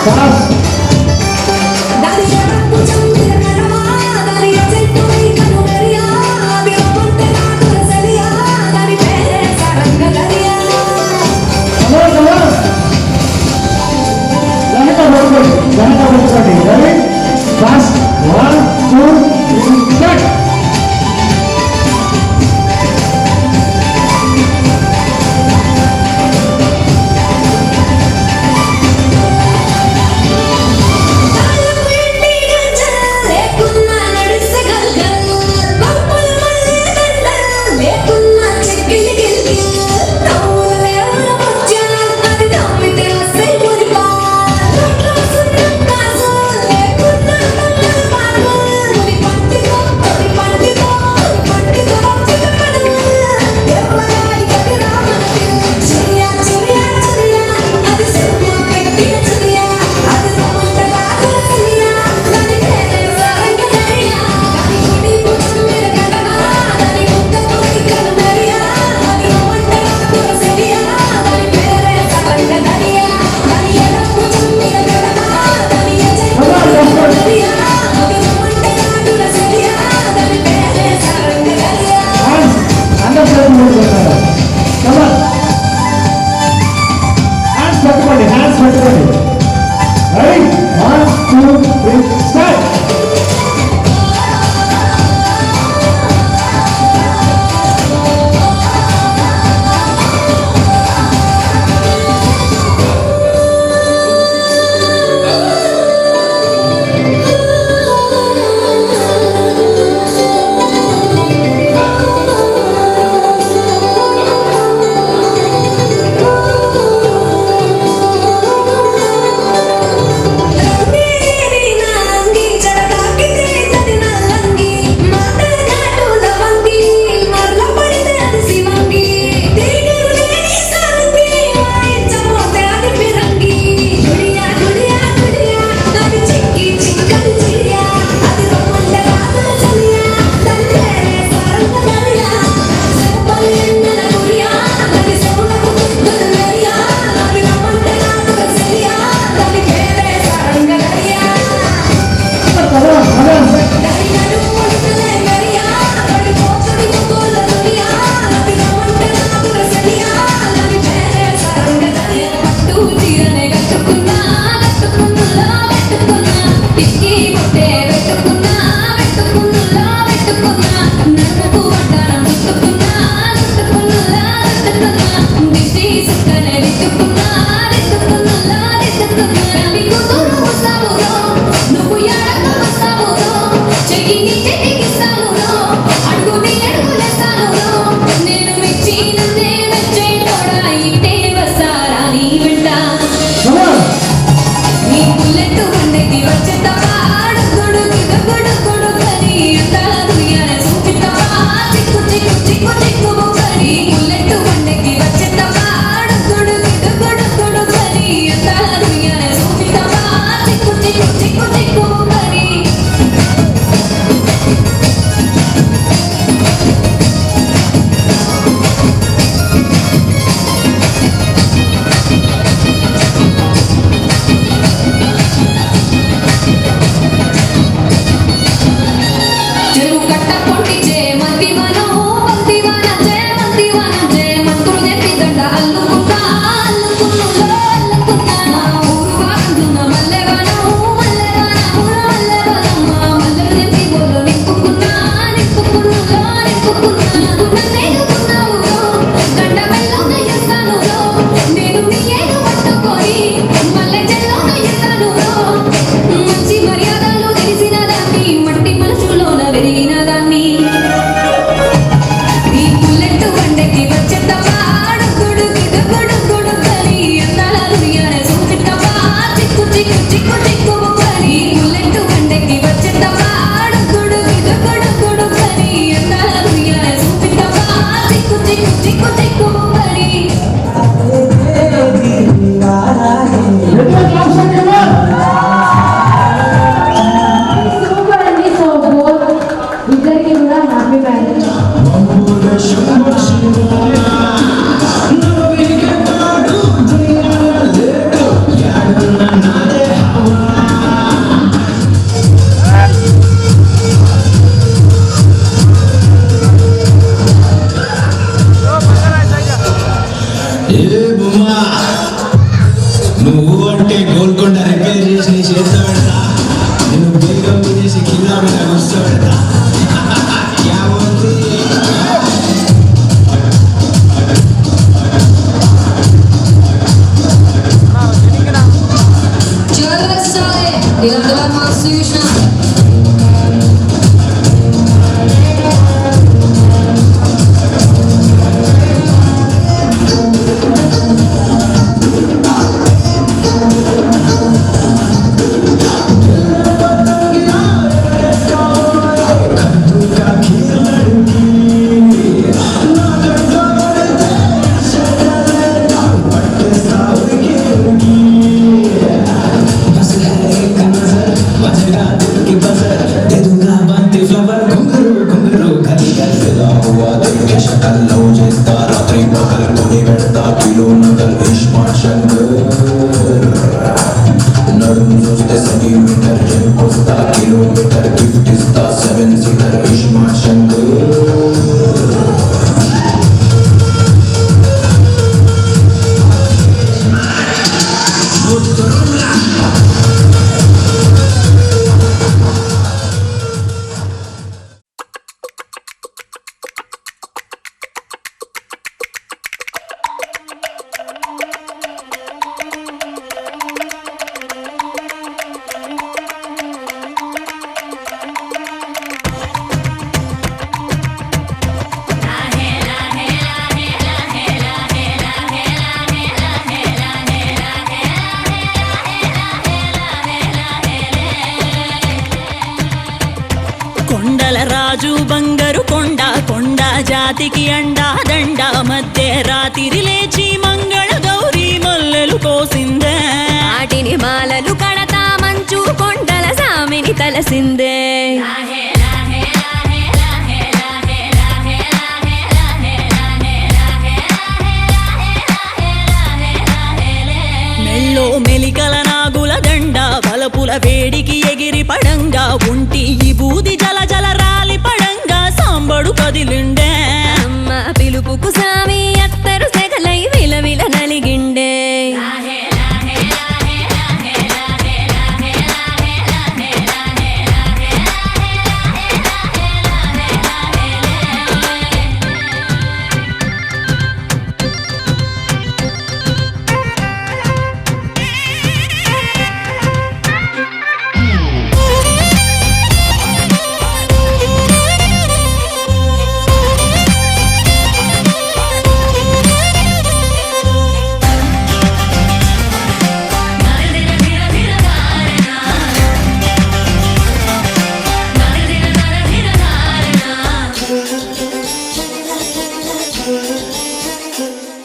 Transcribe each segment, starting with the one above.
Bye. అంటే Golconda repair చేసి చేస్తా పెడతా, నేను బేగం చేసి కింద మీద కూర్చో పెడతా. రాజు బంగారు కొండ కొండ జాతికి అండా దండ మధ్య రాత్రి లేచి మంగళ గౌరీ మల్లెలు కోసిందే వాటిని మాలలు కడతా మంచు కొండల సామిని తలసిందే మెల్లో మెలికల నాగుల దండ బలపుల వేడికి ఎగిరి పడంగా ఉంటి ఈ బూది జల జల రాలి పడంగా సాంబడు కదిలిండే అమ్మ పిలుపుకు సామి అత్తరు సెగలై విలవిల నలిగిండే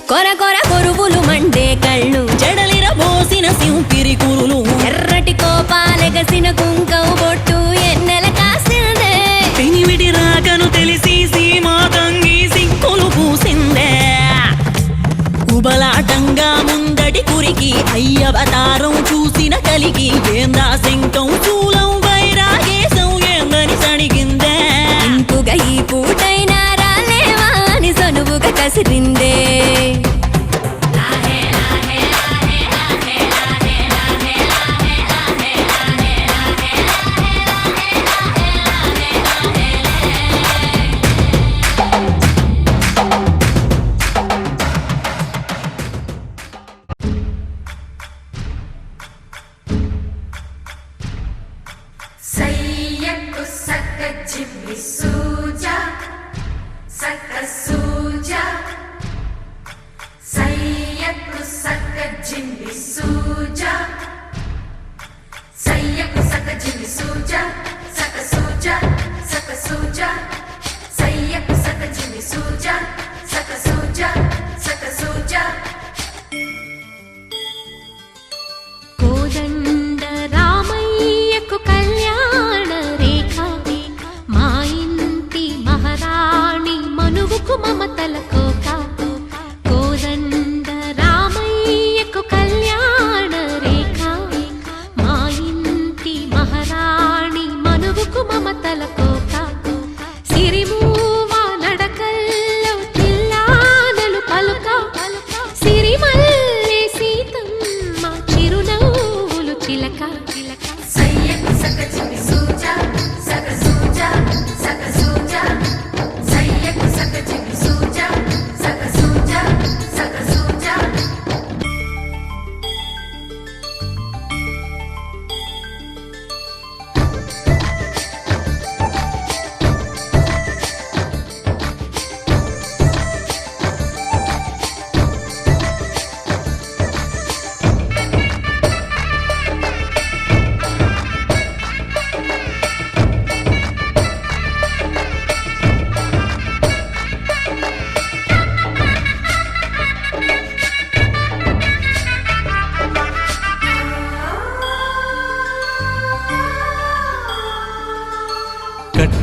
కొర కొర కొరువులు మండే కళ్ళు జడలిర బోసిన సింపిరి కురులు ఎర్రటి కోపాలెగసిన కుంకవు బొట్టు ఎన్నెల కాసిందే పెనివిడి రాకను తెలిసి సీమా తంగి సిక్కులు పూసిందే ఉబలాటంగా ముందటి కురికి అయ్యవతారం చూసిన కలిగి ఏందా శంకం చూలం వైరాగేశం ఏందని సడిగిందే ఇంపుగా ఈ పూటైనా రాలేవా అని సనువుగా కసిరిందే సయ్యకు సక్క చిమ్మి సూజా సక్క సూజా సయ్యకు సక్క జిమ్మి సూజా సయ్యకు సక్క జిమ్మి సూజా సక్క సూజా సక్క సూజా సయ్యకు సక్క జిమ్మి సూజా సక్క సూజా సక్క సూజా కోదండ రామయ్యకు కళ్యాణ రేఖ మా ఇంటి మహారాణి మనువుకు మమతల కోక కోదండ రామయ్యకు కళ్యాణ రేఖ మా ఇంటి మహారాణి మనువుకు మమతల కోక సిరిమూవ నడకల్లో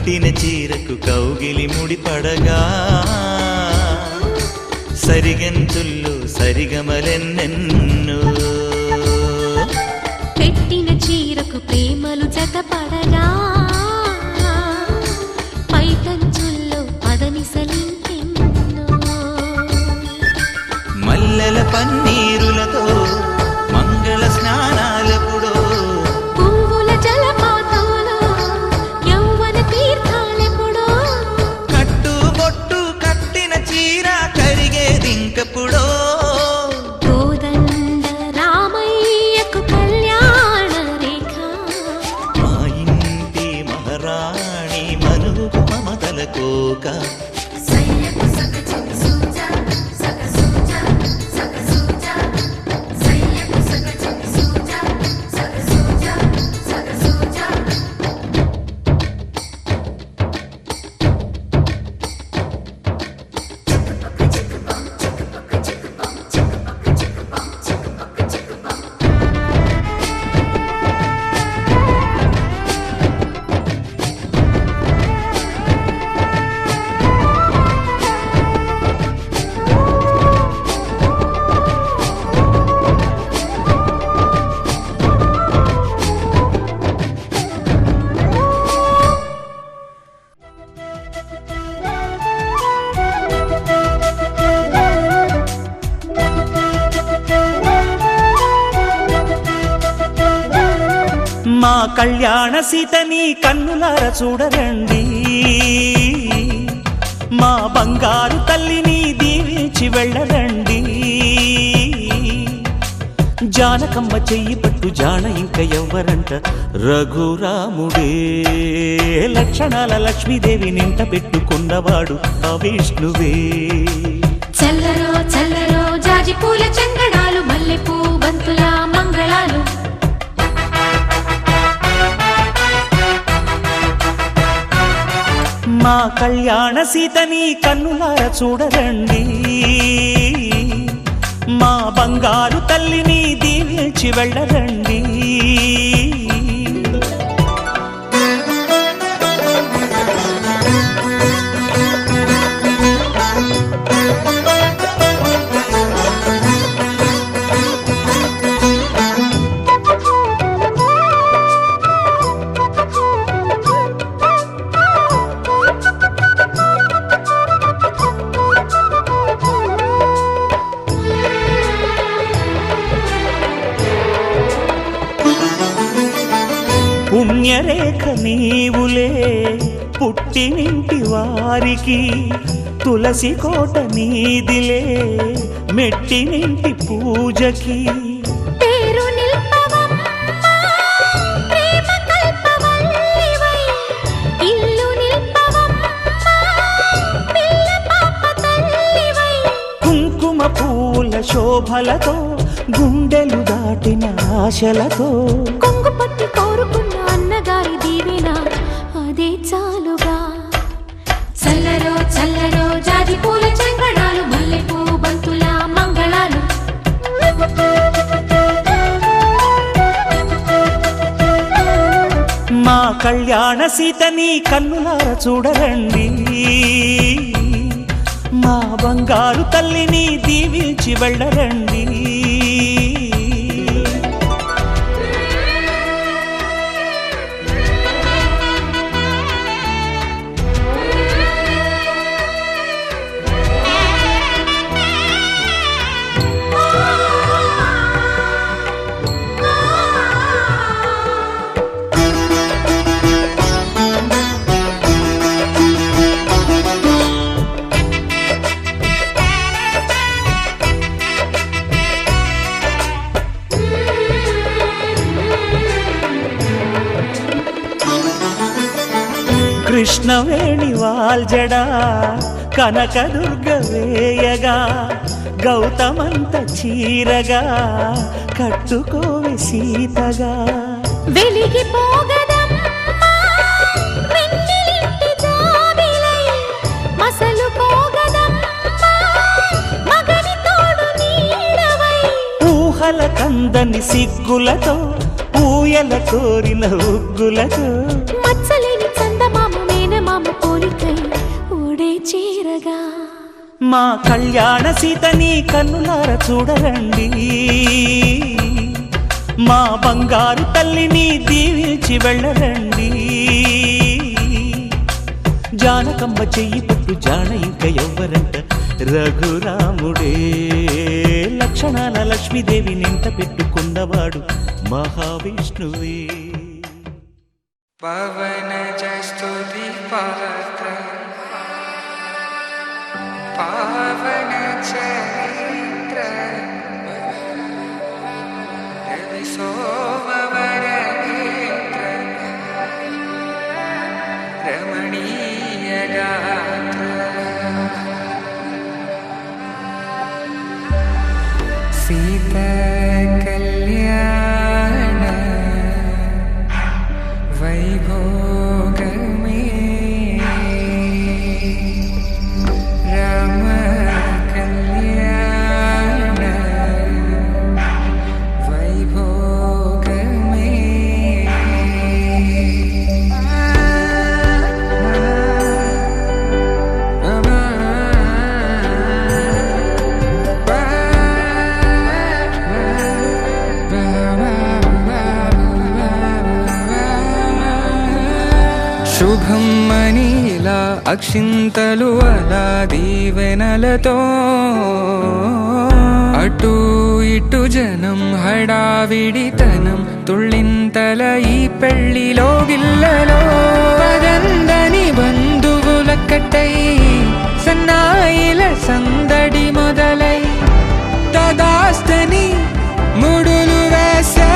కట్టిన చీరకు కౌగిలి ముడిపడగా సరిగంతుల్లో సరిగమలెన్నెన్నో పెట్టిన చీరకు ప్రేమలు జతపడగా పైకంచుల్లో పదనిసలింకెన్నో మల్లెల పన్నీరులతో మంగళ స్నానాలెప్పుడో పువ్వుల జలపాతంలో యౌవన తీర్థాలెప్పుడో కట్టుబొట్టు కట్టిన చీర కరిగేదింకప్పుడో కోదండ రామయ్యకు కళ్యాణ రేఖ మా ఇంటి మహారాణి మనుగు మమతల కోక సయ్యకు సక చిన్ని సూజా సక సూజా సక సూజా సయ్యకు సక చిన్ని సూజా సక సూజా సక సూజా మా కళ్యాణ సీతని కన్నులార చూడరండి మా బంగారు తల్లిని దీవించి వెళ్ళరండి జానకమ్మ చెయ్యి పట్టు జాన ఇంక ఎవ్వరంట రఘురాముడే లక్షణాల లక్ష్మీదేవి నింట పెట్టుకున్నవాడు ఆ విష్ణువే చల్లరో చల్లరో జాజి పూల చంగడాలు మల్లెపూ బంతుల మంగళాలు మా కళ్యాణ సీతని కన్నులార చూడరండి మా బంగారు తల్లిని దీవించి వెళ్ళరండి పుణ్యరేఖ నీవులే పుట్టినింటి వారికి తులసి కోట నీదిలే మెట్టినింటి పూజకి పేరు నిల్పవమ్మా ప్రేమ కల్పవల్లివై ఇల్లు నిల్పవమ్మా పిల్ల పాప తల్లివై కుంకుమ పూల శోభలతో గుండెలు దాటిన ఆశలతో కొంగు పట్టి కోరుకున్న అన్నగారి దీవెన అదే చాలుగా చల్లరో చల్లరో జాజి పూల చంగడాలు మల్లెపూ బంతుల మంగళాలు మా కళ్యాణ సీతని కన్నులార చూడరండి మా బంగారు తల్లిని దీవించి వెళ్ళరండి కృష్ణవేణి వాల్జడా కనకదుర్గ వేయగా గౌతమంత చీరగా కట్టుకోవి సీతగా వెలిగిపోగదమ్మా వెన్నెలింటి జాబిలై మసలు పోగదమ్మా మగని తోడు నీడవై ఊహల కందని సిగ్గులతో ఊయల కోరిన ఉగ్గులతో మచ్చలేని చందమామ మేనమామ చందమామ పోలికై ఓడే చీరగా మా కళ్యాణ సీతని కన్నులార చూడరండి, మా బంగారు తల్లిని దీవించి వెళ్ళరండి. జానకమ్మ చెయ్యి పట్టు జాన ఇంక ఎవ్వరంట, రఘురాముడే లక్షణాల లక్ష్మీదేవి నింట పెట్టుకున్నవాడు మహావిష్ణువే. పవన జస్తుతి పాత్ర పావన చరిత్ర రవి సోమవర నేత్ర రమణీయ గాత్ర సీతా కళ్యాణ వైభోగమే రామ కళ్యాణ వైభోగమే శుభం మనీలా అక్షింతలు అలా దీవెనలతో అటు ఇటు జనం హడావిడితనం తుళ్ళింతల ఈ పెళ్లిలో గిల్లలో పదందని బంధువులక్కటై సన్నాయిల సందడి మొదలై తదాస్తని ముడులు వేసా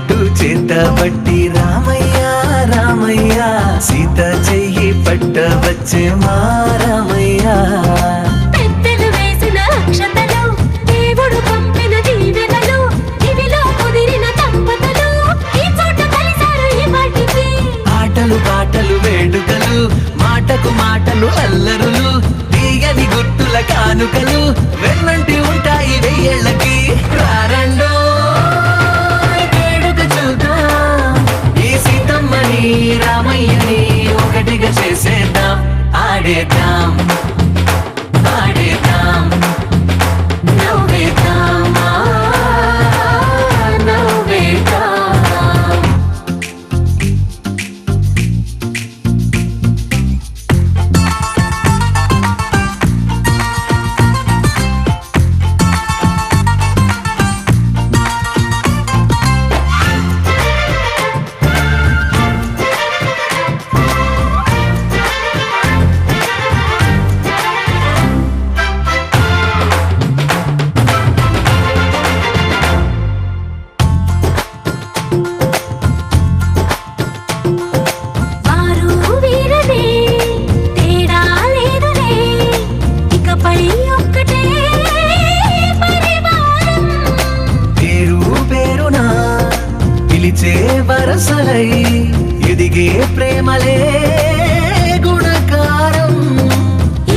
పట్టబట్టి రామయ్య రామయ్య సీత చెయ్యి పట్టవచ్చే మా రామయ్య పెద్దలు వేసిన అక్షతలు దేవుడు పంపిన దీవెనలు ఇవిలో కుదిరిన దంపతులు ఈ చోట కలిసారు ఈ పాటికి ఆటలు పాటలు వేడుకలు మాటకు మాటలు అల్లరులు తీయని గుర్తుల కానుకలు వెన్నంటి ఉంటాయి వెయ్యేళ్ళకి ప్రారంభం రామయ్యని ఒకటిగా చేసేద్దాం ఆడేద్దాం ఆడేద్దాం నవ్వేద్దాం నవ్వేద్దాం మొదలై ఎదిగే ప్రేమలే గుణకారం.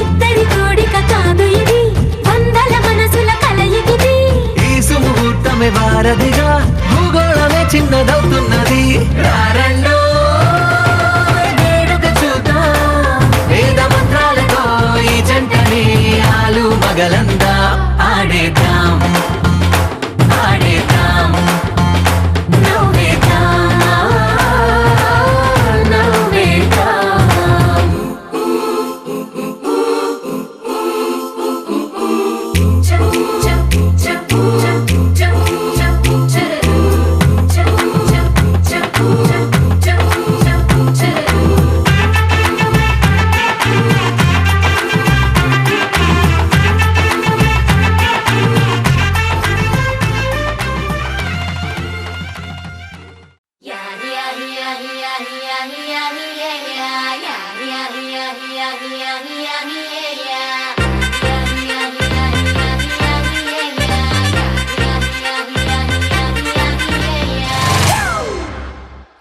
ఇద్దరి కోడిక కాదు ఇది, వందల మనసుల కలయికిది. ఈ సుముహూర్తమే వారధిగా భూగోళమే చిన్నదవుతున్నది. రారండో వేడుక చూద్దాం, వేద మంత్రాలతో ఈ జంటని ఆలు మగలందా ఆడేద్దాం ఆడేద్దాం నవ్వేద్దాం నవ్వేద్దాం.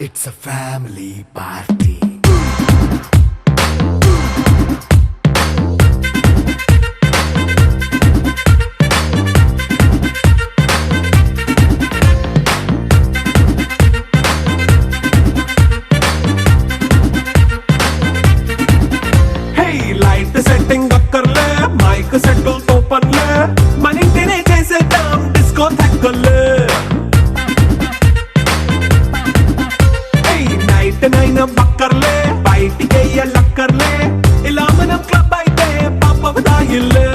It's a family party. Hey, light setting అక్కర్లే, మైక్ సెట్టుల్ తో పనిలే, మన ఇంటినే చేసేద్దాం డిస్కో థక్కర్లే. నైట్ నైన్ బక్కర్లే, బయటికెయ్యలక్కర్లే, ఇలా మనం క్లబ్ అయితే పాపదాయిల్లే.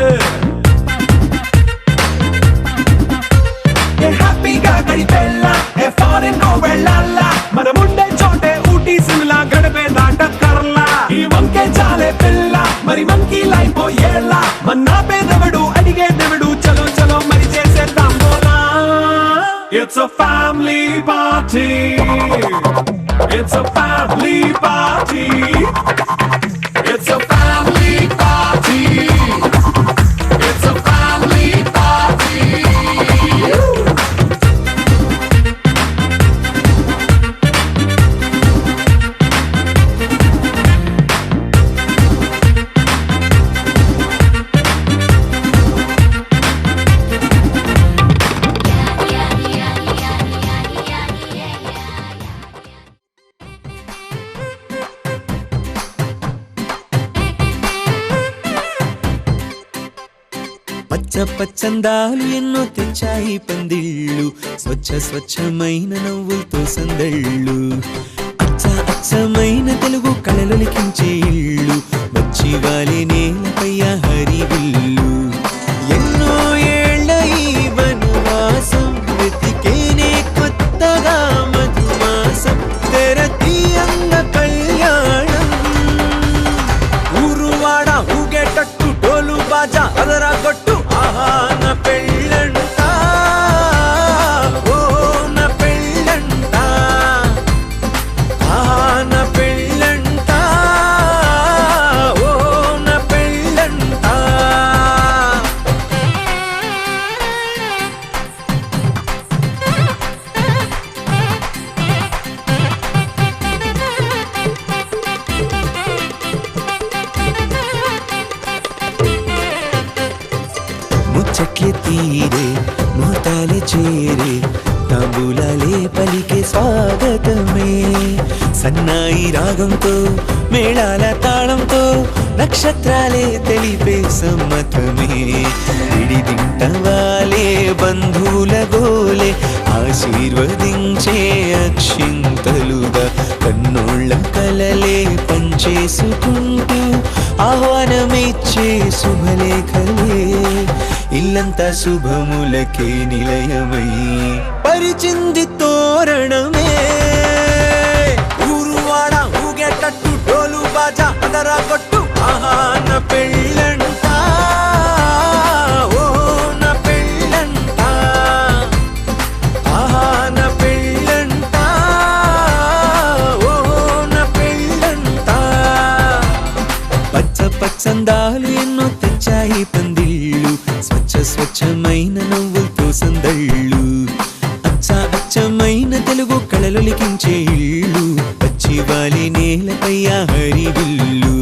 ఏ హ్యాపీగా గడిపెళ్ళా, ఏ ఫారెన్ కో వెళ్ళాలా, మనముండే చోటే ఊటీ సిమ్లా గడిపే దాటక్కర్లా. ఈ వంకే చాలే పిల్ల, మరి మంకీ లైఫ్ ఏళ్ళ, మన్నా పేదవడు అడిగేదెవడు, చలో చలో మరి చేసేద్దాం బోలా. It's a family party. It's a family party. It's a family party. It's a family party. పచ్చ పచ్చందాలు ఎన్నో తెచ్చాయి పందిళ్ళు, స్వచ్ఛ స్వచ్ఛమైన నవ్వులతో సందళ్ళు. అచ్చ అచ్చమైన తెలుగు కళలొలికించే ఇళ్ళు, వచ్చి వాలి నేలపై హరివిల్లు. ఎన్నో ఏళ్ళ ఈ వనవాసం వెతికేనే కొత్తగా మధుమాసం, తెరతీయంగ కళ్యాణం. ఊరువాడ ఊగేటట్టు డోలు బాజా అదరా కొట్టు, ఆహా నా పెళ్ళంట, ఓ నా పెళ్ళంట, ఆహా నా పెళ్ళంట, ఓ నా పెళ్ళంట. ముచ్చట్లే తీరే మోతాలే చేరే, తాంబూలాలే పలికే స్వాగతమే. సన్నాయి రాగంతో మేళాల తాళంతో నక్షత్రాలే తెలిపే సమ్మతమే. విడిదింటవాలే బంధువుల గోలే, ఆశీర్వదించే అక్షింతలుగా కన్నోళ్ళ కలలే పంచేసుకుంటూ ఆహ్వానమిచ్చే శుభలేఖలే. ఇల్లంతా శుభములకే నిలయమై పరిచింది తోరణమే. ఊరువాడ ఊగేటట్టు డోలు బాజా అదరా కొట్టు, ఆహా నా పెళ్ళంట, ఓ నా పెళ్ళంట, ఆహా నా పెళ్ళంట, ఓ నా పెళ్ళంట. పచ్చ పచ్చందాలు ఎన్నో తెచ్చాయి పందిళ్ళు, స్వచ్ఛ స్వచ్ఛమైన నవ్వులతో సందళ్ళు. అచ్చ అచ్చమైన తెలుగు కళలొలికించే ఇళ్ళు, వాలి నేలపై ఆ హరివిల్లు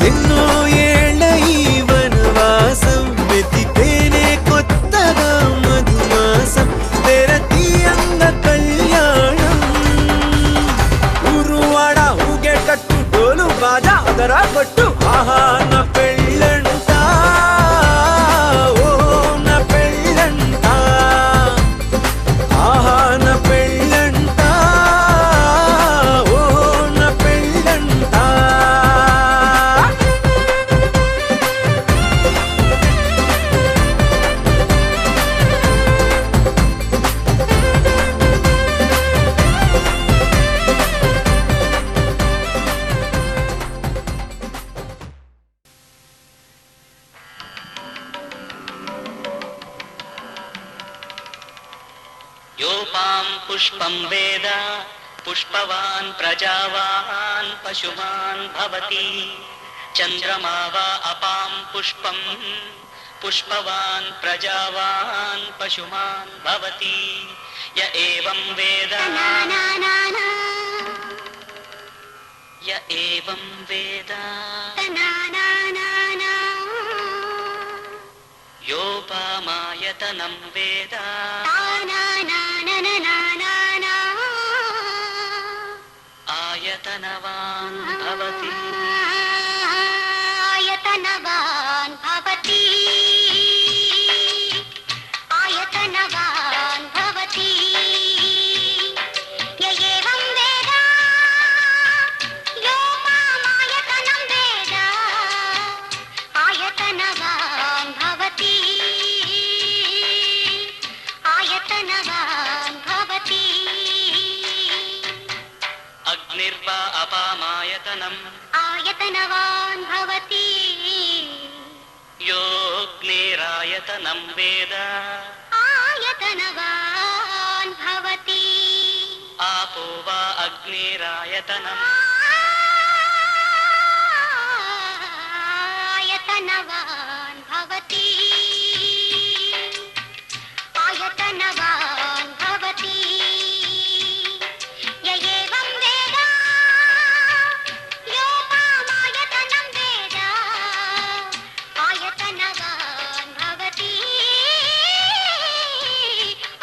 ఎన్నో ఏళ్ళ ఈ వనవాసం వెతికేనే కొత్తగా మధుమాసం తెరతీయంగ కళ్యాణం ఊరువాడ ఊగేటట్టు డోలు బాజా అదరా కొట్టు ఆహా నా పెళ్ళంట ఓ నా పెళ్ళంట ఆహా నా పెళ్ళంట ఓ నా పెళ్ళంట योपां पुष्पं वेद पुष्पवान् प्रजावान् पशुमान् भवति चन्द्रमा वा अपां पुष्पं पुष्पवान् प्रजावान् पशुमान् भवति य एवं वेद य एवं वेद योपामायतनं वेद आयतनवान् भवति आयतनवान् भवति आयतनवान् भवति य एवं वेद योपामायतनं वेद आयतनवान् भवति आयतनवान् भवति अग्निर्वा अपामायतनम् आयतनवान् भवति योऽग्निरायतनं वेद आयतनवान् भवति आपो वा अग्निरायतनम् आयतनवान् भवति आयतनवान् भवति य एवं वेद योपामायतनं वेद आयतनवान् भवति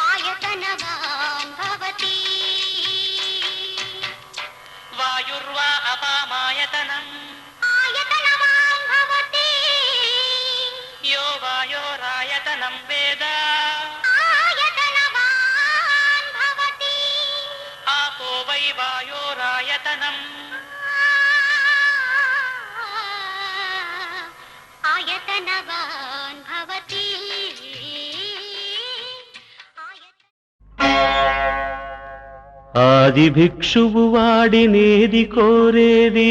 आयतनवान् भवति वायुर्वा अपामायतनम् आयतनवान् भवति यो वायोरायतनं वेद आयतनवान् भवति आपो वै वायोरायतनम् आयतनवान् भवति ఆది భిక్షువు వాడినేది కోరేది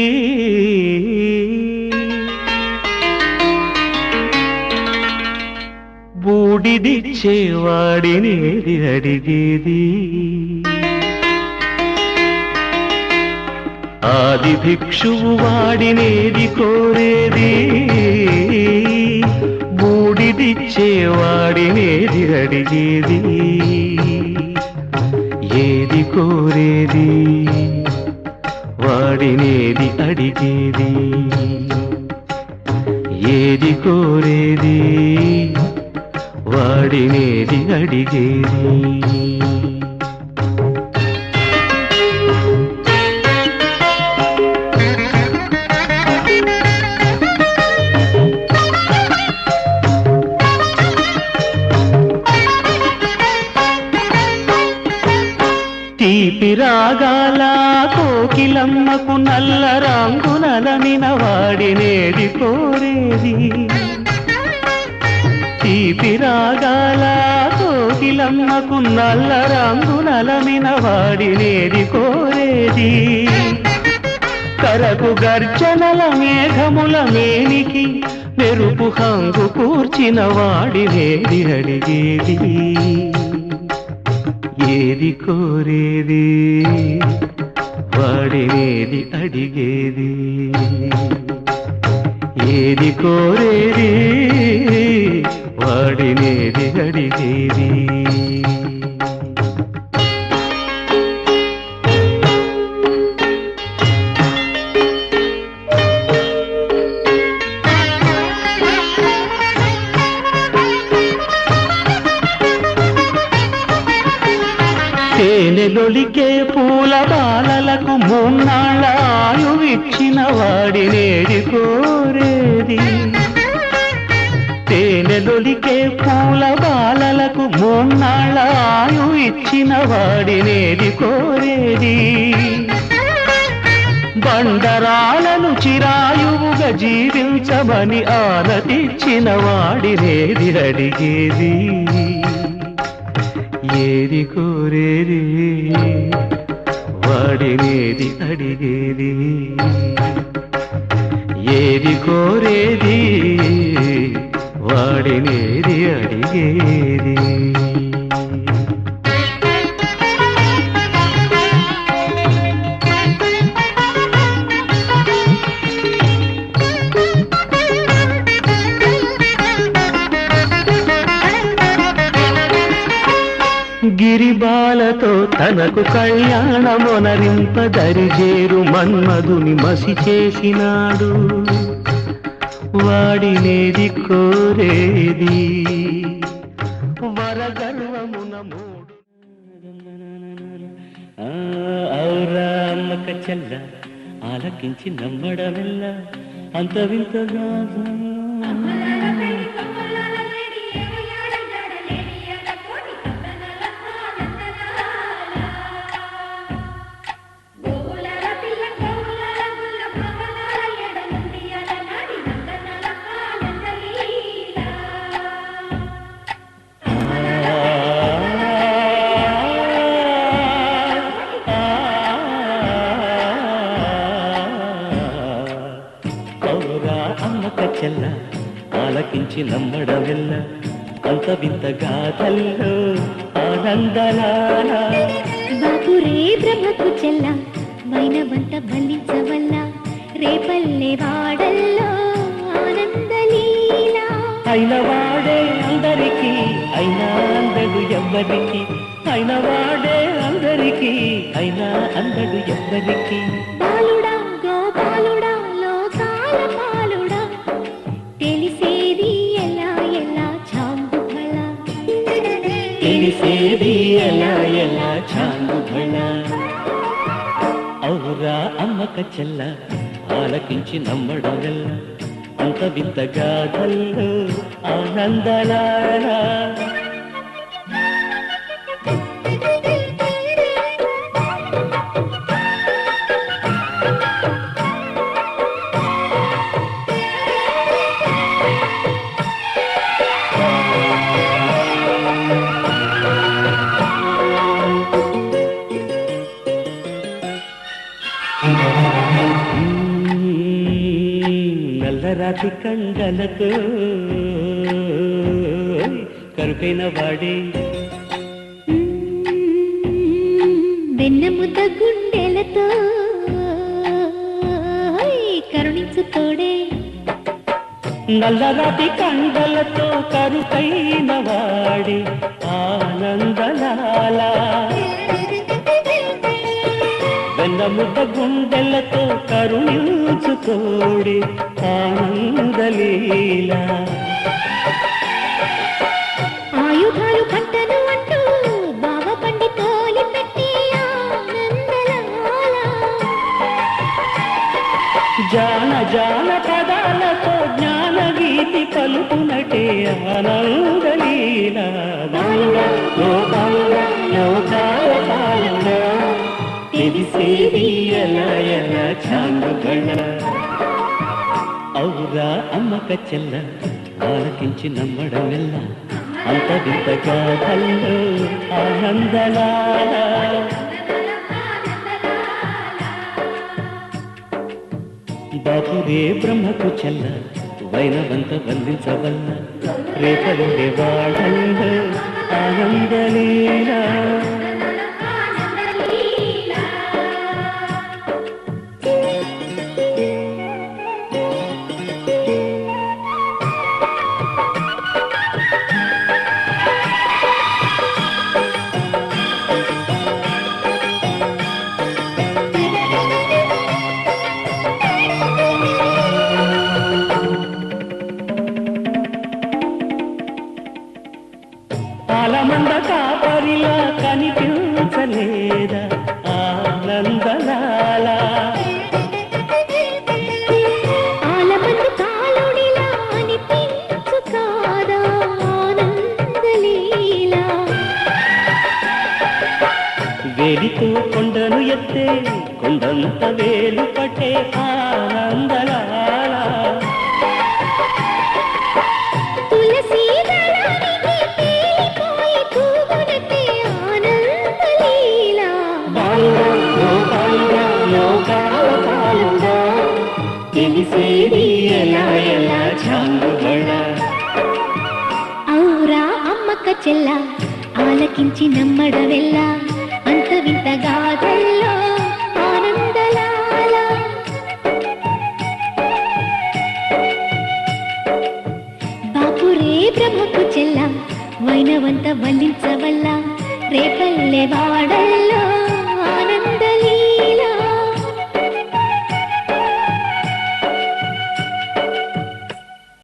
బూడిదిచ్చేవాడినేది అడిగేది ఆది భిక్షువు వాడినేది కోరేది బూడిదిచ్చేవాడినేది అడిగేది ఏది కోరేది వాడినేది అడిగేది ఏది కోరేది వాడినేది అడిగేది తీపి రాగాల కోకిలమ్మకు నల్ల రంగునలనిన వాడినేది కోరేది తీపి రాగాల కోకిలమ్మకు నల్ల రంగునలనిన వాడినేది కోరేది కరకు గర్జనల మేఘముల మేనికి మెరుపు హంగు కూర్చిన వాడినేది అడిగేది ఏది కోరేది వాడినేది అడిగేది ఏది కోరేది వాడినేది అడిగేది తేనెలొలికే పూల బాలలకు మూన్నాళ్ళ ఆయువిచ్చిన వాడినేది కోరేది తేనెలొలికే పూల బాలలకు మూన్నాళ్ళ ఆయువిచ్చిన వాడినేది కోరేది బండరాలను చిరాయువుగా జీవించమని ఆనతిచ్చిన వాడినేది అడిగేది ఏది కోరేది వాడినేది అడిగేది ఏది కోరేది వాడినేది అడిగేది గిరిబాలతో తనకు కళ్యాణమొనరింప దరిజేరు మన్మధుని మసి చేసినాడు వాడినేది కోరేది వరగర్వమున మూడు ఔరా అమ్మక చెల్ల ఆలకించి నమ్మడమెల్ల అంత వింతగా చెల్ల ఆలకించి నమ్మడమెల్ల అంత వింత గాథల్లో ఆనందలాల బాపురే బ్రహ్మకు చెల్ల వైనవంత బలించవల్ల రేపల్లె వాడల్లో ఆనందలీలా అయిన వాడే అందరికీ అయినా అందడు ఎవ్వరికి అయిన వాడే అందరికీ అయినా అందడు ఎవ్వరికి బాలుడా గోపాలుడా లోకాల పాలుడా తెలిసేది ఎలా ఎలా చాంబుఫల తెలిసేది ఎలా ఎలా చాంగుబళ ఔరా అమ్మక చెల్ల ఆలకించి నమ్మడమెల్ల అంత వింత గాథల్లో ఆనందలాల నల్లరాతి కండలతో కరుకైన వాడే వెన్నముద్ద గుండెలతో కరుణించు తోడే నల్లరాతి కండలతో కరుకైన వాడే ఆనందలాల వెన్నముద్ద గుండెలతో కరుణించు తోడే ఆనందలీలా ఆయుధాలు పంటను అంటూ బావ పండి తోలి పెట్టి ఆనందలాల జాన జాన పదాలతో జ్ఞాన గీతి పలుకునటే ఆనందలీలా తెలిసేది ఎలా ఎలా చాంగుబళ ఔరా అమ్మక చెల్ల ఆలకించి నమ్మడమెల్ల అంత వింత గాథల్లో ఆనందలాల బాపురే బ్రహ్మకు చెల్ల వైనవంత బంధించవల్ల రేపలుండే వాడల్లో ఆనందలీలా పాలమంద కాపరిలా కని ఆనందలాల ఆలమందు కాలుడిలా అనిపించు కాదా ఆనందలీలా వేలితో కొండను ఎత్తే కొండంత వేలు పట్టే ఆనందలాల తులసి దళానికి తేలిపోయి తూగునట్టే ఆనందలీలా బాలుడా లోకాల పాలుడా తెలిసేది ఎలా ఎలా చాంగుబడ ఔరా అమ్మక్క చెల్ల ఆలకించి నమ్మడవెల్లా అంత వింత గాథల్లో ఆనందలాల బాపురే బ్రహ్మకు చెల్ల వైనవంత వల్లించవల్ల రేపల్లె వాడల్లో ఆనందలీలా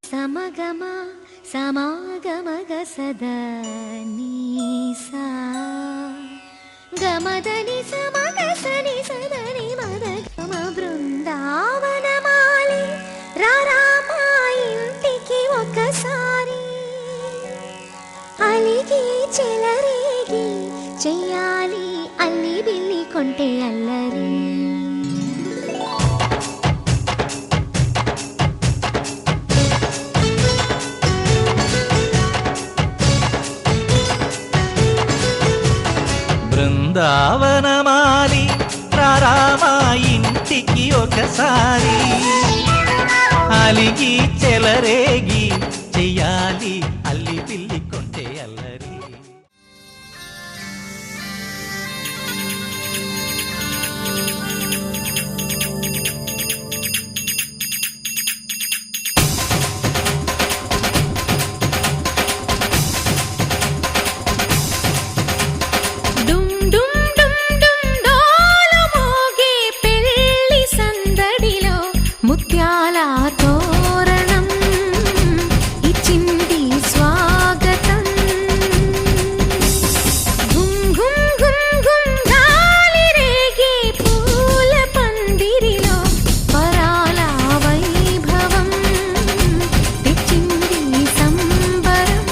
సమగమ సమాగమగ సదా నీసా గమదని సమగ సని సదని మద గమ బృందావనమాలి రారామా ఇంటికి ఒకసారి అలిగి చెలరేగి చెయ్యాలి అల్లి బిల్లి కొంటే అల్లరి బృందావనమాలి రారామా ఇంటికి ఒకసారి అలిగి చెలరేగి చెయ్యాలి అల్లి పిల్లి కొంటే అల్లరి డుమ్ డుమ్ డుమ్ డుమ్ డోలు మోగే పెళ్లి సందడిలో ముత్యాల తోరణం ఇచ్చింది స్వాగతం గుమ్ గుమ్ గుమ్ గుమ్ గాలి రేగే పూల పందిరిలో పరాల వైభవం తెచ్చింది సంబరం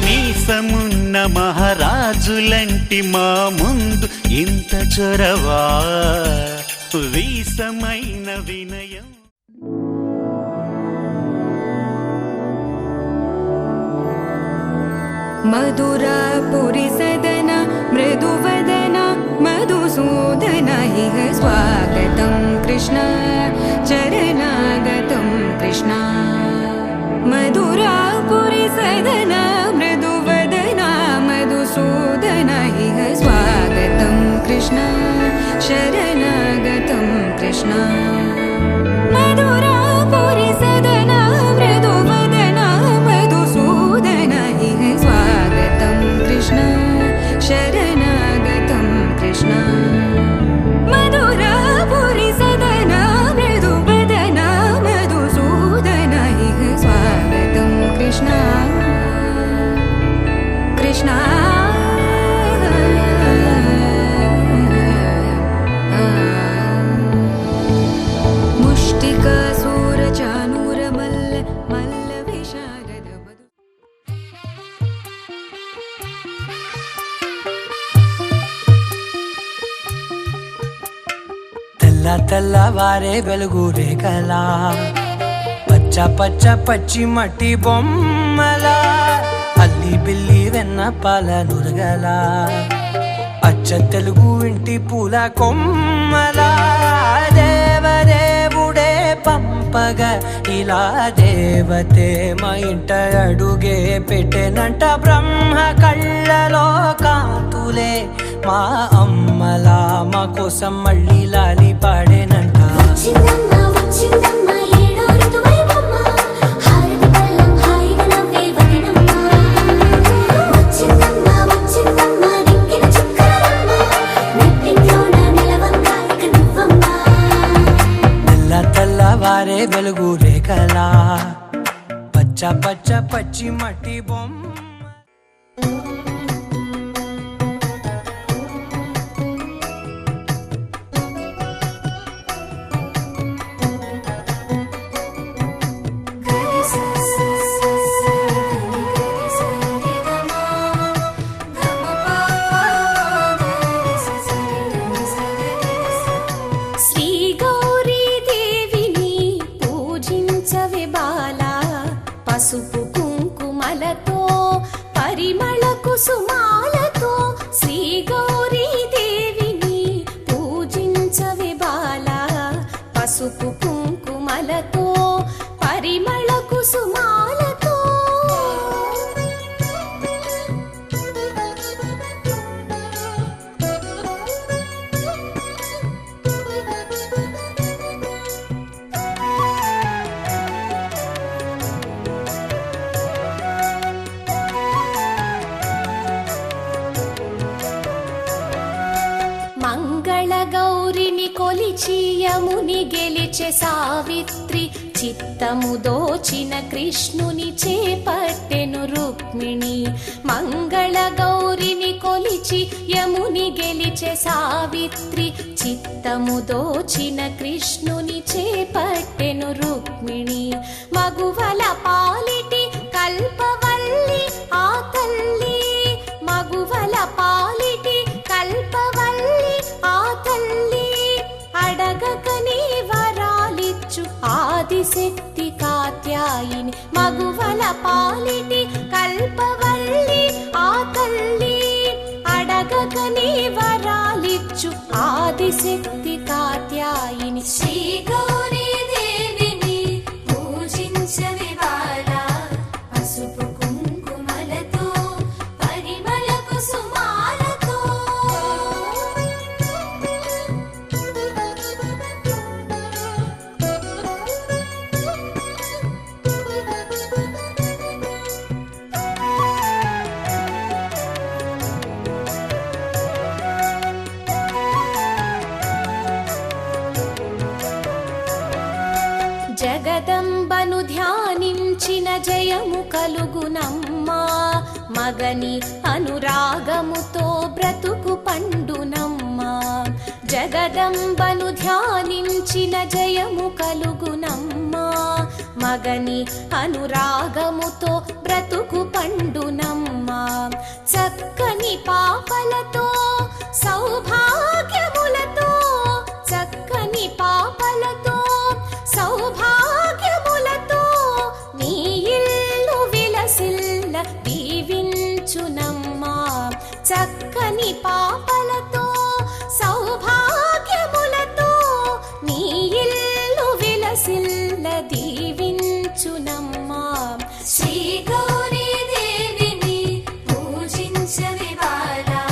మీసమున్న మహారాజులంటి మా ముందు ఇంత చొరవా వీసమైన వినయం మధురాపురి సదన మృదువదన మధుసూదన ఇహ స్వాగతం కృష్ణ చరణాగతం కృష్ణ మధురాపురి సదన మృదువదన మధుసూదన ఇహ స్వాగతం కృష్ణ శరణాగతం కృష్ణ మధురాపురి సదన మృదువదన మధుసూదన ఇహ స్వాగతం కృష్ణ శరణాగతం కృష్ణ మధురాపురి సదన మృదువదన మధుసూదన ఇహ స్వాగతం కృష్ణ కృష్ణ ముష్టికాసూర చానూర మల్ల మల్ల విశారద మధు తెల్ల తెల్లవారే వెలుగు రేఖలా పచ్చ పచ్చ పచ్చి మట్టి బొమ్మలా అల్లి బిల్లి వెన్న పాల నురగలా అచ్చ తెలుగు ఇంటి పూల కొమ్మలా దేవదేవుడే పంపగా ఇలా దేవతే మా ఇంట అడుగే పెట్టెనంట బ్రహ్మ కళ్ళలో రాతులే మా అమ్మలా మా కోసం మళ్ళీ లాలి పాడేనంట. వచ్చిందమ్మ వచ్చిందమ్మ ఏడో ఋతువైవమ్మ హారతి పళ్ళం హాయిగా నవ్వే వదినమ్మ. వచ్చిందమ్మ వచ్చిందమ్మ నెక్కిన చుక్కలమ్మ నెట్టింట్లోన నిలవంగా ఇక నువ్వమ్మ. తెల్ల తెల్లవారే వెలుగు రేఖలా పచ్చ పచ్చ పచ్చి మట్టి బొమ్మ. శ్రీ గౌరీ దేవిని పూజించవే బాలా పసుపు కుంకుమలతో పరిమళ కుసుమాలతో. శ్రీ గౌరీ దేవిని పూజించవే బాలా పసుపు కుంకుమలతో పరిమళ కుసుమాలతో. మంగళ గౌరిని కొలిచి యముని గెలిచే సావిత్రి చిత్తము దోచిన కృష్ణుని చేపట్టెను రుక్మిణి. మంగళ గౌరిని కొలిచి యముని గెలిచే సావిత్రి చిత్తము దోచిన కృష్ణుని చేపట్టెను రుక్మిణి. మగువల పాలిటి కల్పవల్లి ఆ తల్లి మగువల పాలిటి కల్పవల్లి ఆ తల్లి. అడగకని వరాలిచ్చు ఆదిశక్తి కాత్యాయిని. మగువల పాలిటి కల్పవల్లి ఆ తల్లి అడగకని వరాలిచ్చు ఆదిశక్తి కాత్యాయిని. శ్రీ గౌరీ దేవిని పూజించవే బాలా పసుపు కుంకుమలతో పరిమళ కుసుమాలతో. జగదంబను ధ్యానించిన జయము కలుగునమ్మా మగని అనురాగముతో బ్రతుకు పండునమ్మా. జగదంబను ధ్యానించిన జయము కలుగునమ్మా మగని అనురాగముతో బ్రతుకు పండునమ్మా. చక్కని పాపలతో సౌభాగ్యములతో చక్కని పాపలతో సౌభాగ్యములతో నీ ఇల్లు విలసిల్ల దీవించునమ్మా. చక్కని పాపలతో సౌభాగ్యములతో నీ ఇల్లు విలసిల్ల దీవించునమ్మా. శ్రీ గౌరీ దేవిని పూజించవే బాలా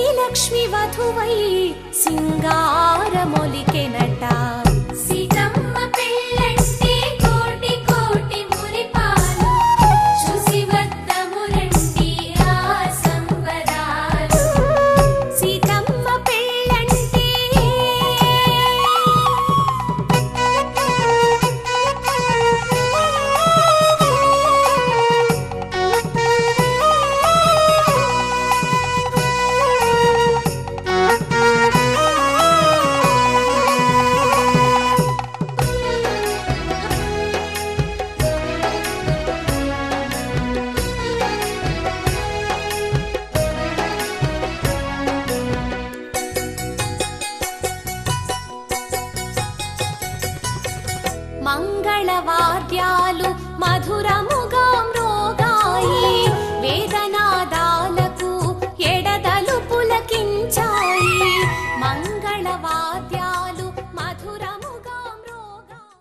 శ్రీలక్ష్మి వధువై సింగారమొలికెనట. సీతమ్మ పెళ్ళంటే కోటి కోటి మురిపాలు, చూసి వద్దము రండి ఆ సంబరాలు. సీతమ్మ పెళ్ళంటే మంగళవాద్యాలు మధురముగా మ్రోగాయి, వేదనాదాలకు ఎడదలు పులకించాయి. మంగళవాద్యాలు మధురముగా మ్రోగాయి.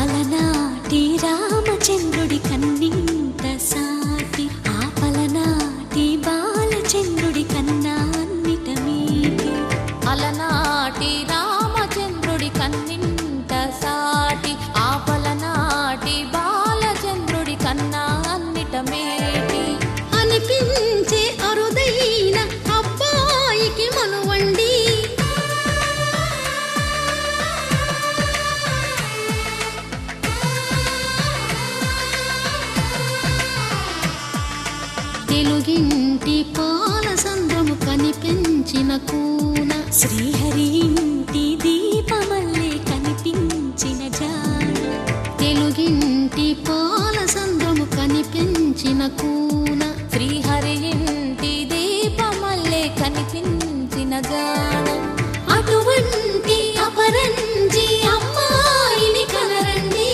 అలనాటి రామచంద్రుడి కన్నింత సాటి, ఆపలనాటి బాలచంద్రుడి కన్నా అన్నిట మీటి. అలనాటి రామచంద్రుడి కన్నింత సాటి, ఆపలనాటి బాలచంద్రుడి కన్నా అన్నిట మేటి. అనిపించే అరుదైన అబ్బాయికి మనువండి, తెలుగింటి పాలసంద్రము కనిపించిన కూన, శ్రీహరి ఇంటి దీపమల్లే కనిపించిన జాడ. తెలుగింటి పాలసంద్రము కనిపించిన కూన, శ్రీహరి ఇంటి దీపమల్లే కనిపించిన జాడ. అటువంటి అపరంజి అమ్మాయిని కనరండి,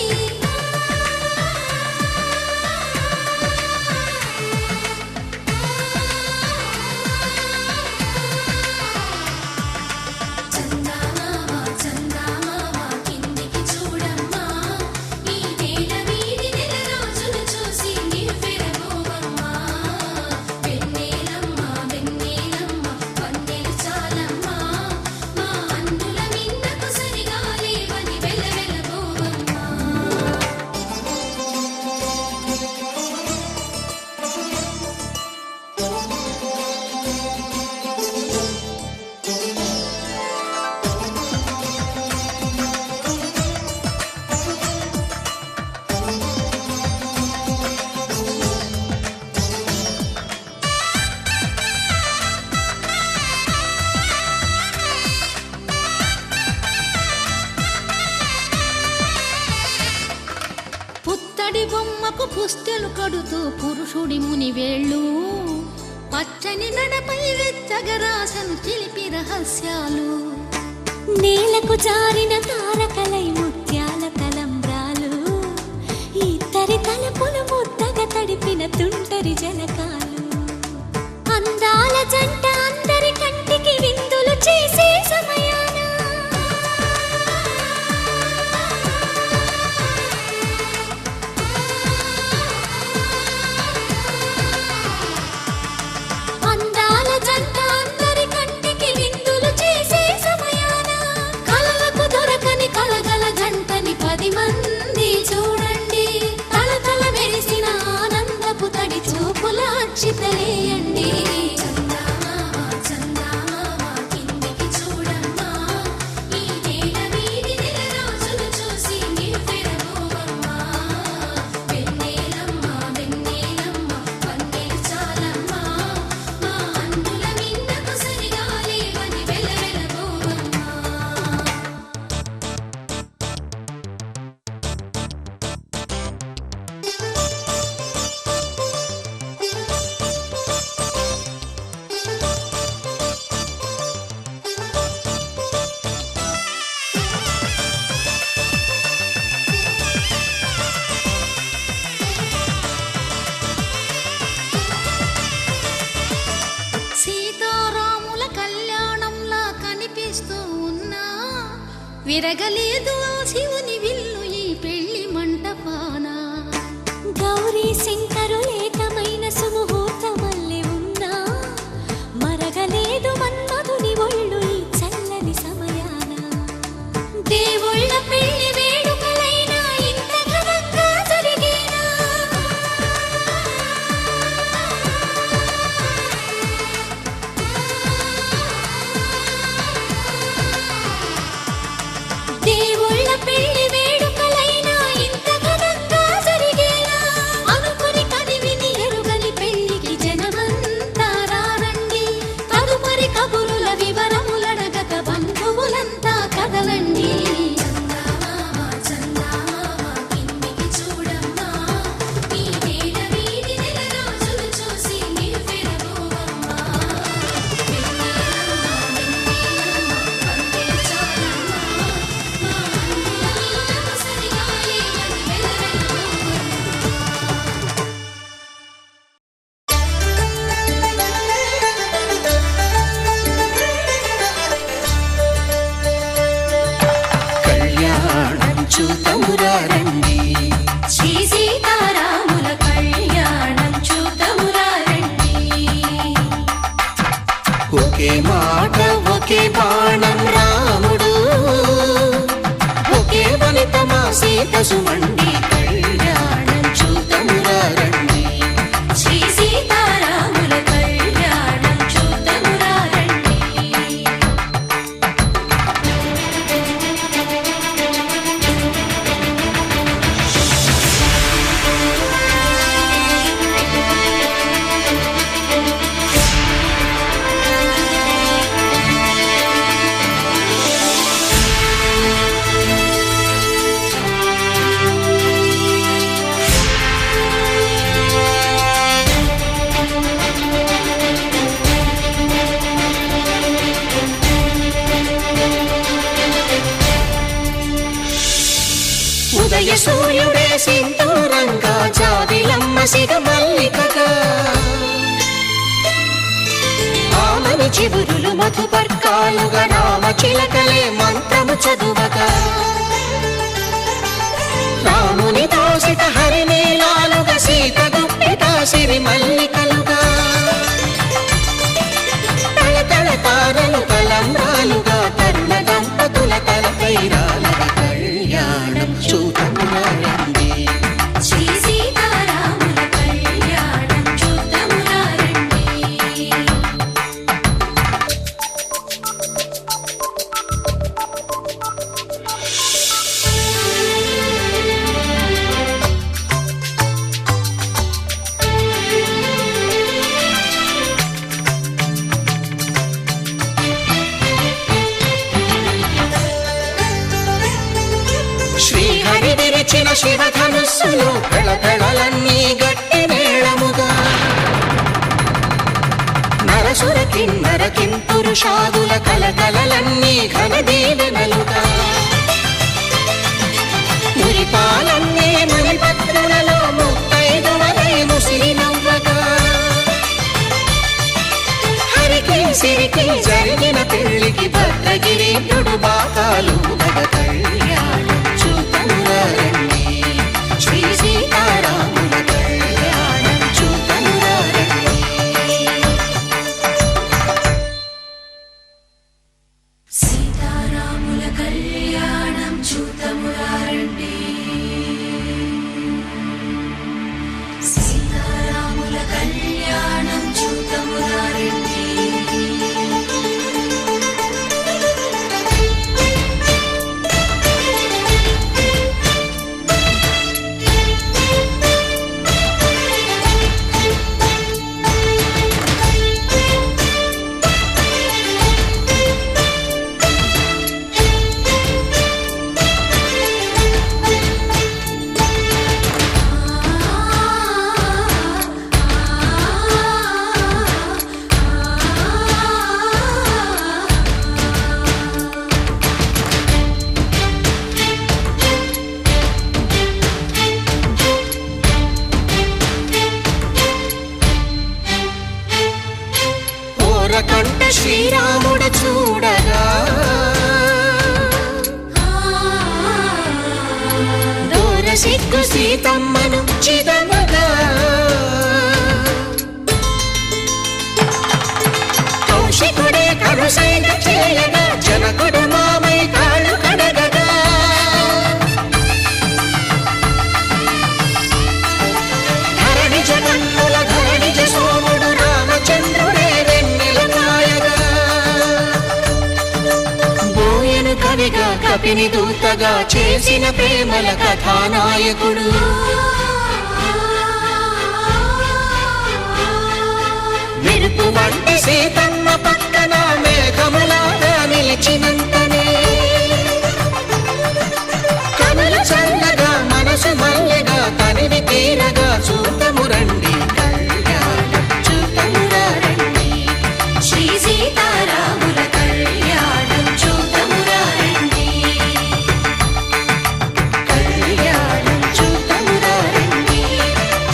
పుత్తడి బొమ్మకు పుస్తెలు కడుతూ పురుషుడి ముని వేళ్ళు, పచ్చని నడపై వెచ్చగరాసను చిలిపి రహస్యాలు. నేలకు జారిన తారకలై ముత్యాల తలంబ్రాలు, ఇద్దరి తలపులు ముద్దగా తడిపిన తుంటరి జలకాలు. అందాల జంట అందరి కంటికి విందులు చేసే సమయాన, అందాల జంట అందరి కంటికి విందులు చేసే సమయాన, కలలకు దొరకని కలగల జంటని 10 మంది చూడండి. తలతల మెరిసిన ఆనందపు తడి చూపుల అక్షితలేయండి. చందమామ విరగలేదు ఆ శివుని విల్లు ఈ పెళ్లి మంటపాన. గౌరీ శంకరు ఏకమైన సుముహూర్తమల్లె ఉన్నా మరగలేదు మన్మధుని ఒళ్ళు ఈ చల్లని సమయాన. దేవుళ్ళ పెళ్లి వేడుకలైనా ఇంత ఘనంగా జరిగేనా? దేవుళ్ళ పెళ్లి వేడుకలైనా ఇంత ఘనంగా జరిగేనా? అనుకుని కదివిని ఎరుగని పెళ్లికి జనమంతా రారండి. తదుపరి కబురుల వివరములడగక బంధువులంతా కదలండి. చందమామ చందమామ కిందికి చూడమ్మా, ఈ వేళ వీడి నెల రోజులు చూసి మీరు పెరగోవమ్మా. కళ్యాణం చూతమురా రండి, శ్రీ సీతారాముల కళ్యాణం చూతమురా రండి. ఒకే మాట ఒకే బాణం రాముడు, ఒకే వనిత మా సీత సుమండి. కళ్యాణం చూతమురా రండి, శ్రీ సీతారాముల కళ్యాణం చూతమురా రండి. ఉదయ సూర్యుడే సింధూరంగా, జాబిలమ్మ సిగ మల్లికగా, ఆమని చిగురులు మధుపర్కాలుగా, రామ చిలకలే మంత్రము చదువగా, రాముని దోసిట హరినీలాలుగా, సీత గుప్పిట సిరి మల్లికలుగా, తళతళ తారలు తలంబ్రాలుగా, తరుణ దంపతుల తలపైరాలుగా. కళ్యాణం చూతమురా రండి, శ్రీ సీతారాముల కళ్యాణం చూతమురా రండి. శ్రీహరి విరిచిన శివధనుస్సులు కళకళలన్నీ గట్టి మేళముగా, నరసుర కిన్నర కింపురుషాదుల కలకలలన్నీ ఘన దీవెనలుగా, మురిపాలన్నీ మునిపత్రులలో ముత్తైదువలై ముసిరి నవ్వగా, హరికి సిరికి జరిగిన పెళ్లికి భద్రగిరీంద్రుడు బాకాలు మగ. కళ్యాణం చూతమురా రండి, శ్రీ సీతారాముల కళ్యాణం చూతమురా రండి. సీతారాముల కళ్యాణం చూతమురా రండి. సీతారాముల కళ్యాణం చూతమురా రండి. సీతమ్మను చిదమగా కౌశికుడే కరుసైన చేయగా జనకుడు మామై కాళ్ళు కడగగా ధరణి జగన్నుల ధరణిజ సోముడు రామచంద్రుడే వెన్నెల కాయగా బోయను కవిగా కపిని దూతగా చేసిన ప్రేమల కథానాయకుడు మెరుపు వంటి సీతమ్మ పక్కన మేఘములాగా నిలిచినంతనే కనులు చల్లగా మనసు మల్లెగా తనివి తీరగా చూతము రండి కళ్యాణం చూతమురా రండి శ్రీ సీతారాముల కళ్యాణం చూతమురా రండి కళ్యాణం చూతమురా రండి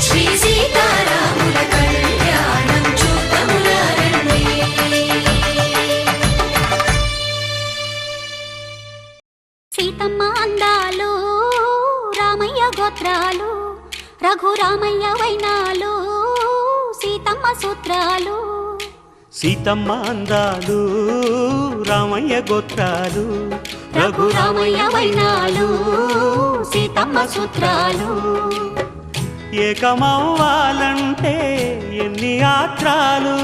శ్రీ సీతారాముల కళ్యాణం చూతమురా రండి సీతమ్మ అందాలు రామయ్య గోత్రాలు రఘురామయ్య వైనాలు సీతమ్మ సూత్రాలు సీతమ్మ అందాలు రామయ్య గోత్రాలు రఘురామయ్య వైనాలు సీతమ్మ సూత్రాలు ఏకమవ్వాలంటే ఎన్ని యాత్రాలు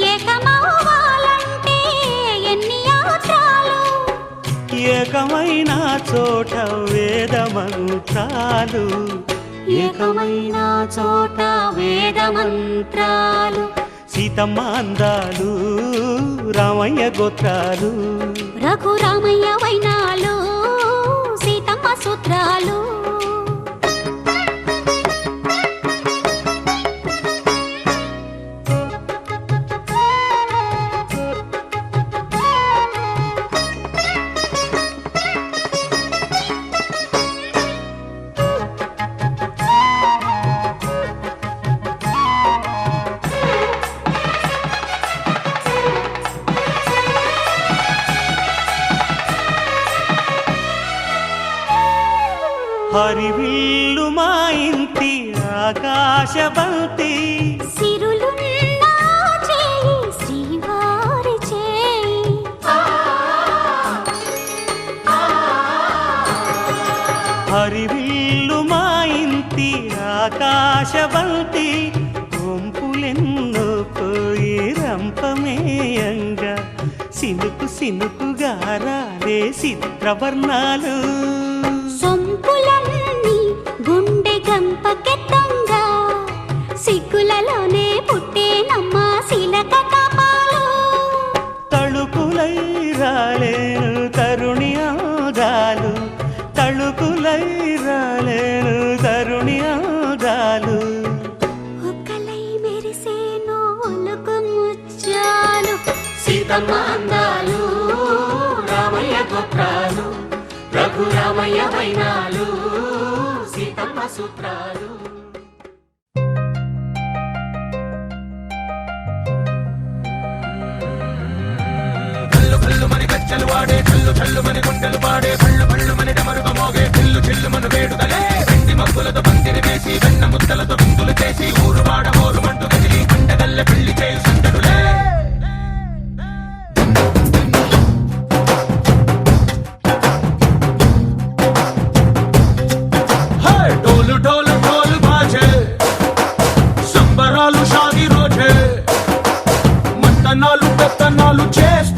ఏకమవ్వాలంటే ఎన్ని యాత్రాలు ఏకమైన చోట వేద మంత్రాలు ఏకమైన చోట వేద మంత్రాలు సీతమ్మ అందాలు రామయ్య గోత్రాలు రఘురామయ్య వైనాలు సీతమ్మ సూత్రాలు హరివిల్లు మా ఇంటి ఆకాశబంతి సిరులున్న చేయి శ్రీవారి చేయి హరివిల్లు మా ఇంటి ఆకాశబంతి కొంపులెన్నో పోయి రంపమేయంగా సినుకు సినుకుగా రాలే చిత్రవర్ణాలు సొంపులన్నీ గుండె గంపకెత్తంగా సిగ్గులలోనే పుట్టేనమ్మ శిలక కపాలు తళుకులై రాలేను తరుణి ఆదాలు తళుకులై రాలేను తరుణి ఆదాలు ఒక్కలై మెరిసేను ఒలుకు ముచ్చాలు సీతమ్మ అందాలు రామయ్య గోత్రాలు రఘురామయ్య వైనాలు సీతమ్మ సూత్రాలు కల్లు కల్లు మని గచ్చలు వాడే కల్లు చల్లు మని గుండెలు పాడే కళ్ళు కళ్ళు మని డమరుగ మోగే చిల్లు చిల్లు మను వేడుదలే వెండి మగ్గులతో పందిరి వేసి వెన్న ముద్దలతో విందులు చేసి ఊరు వాడ ఊరు మంటు కదిలి పండగల్లె పెళ్లి చేయి సందడులే ढोल ढोल ढोल बाजे సంబరాలు షాది రోజే మంతనాలు పెత్తనాలు చేస్తూ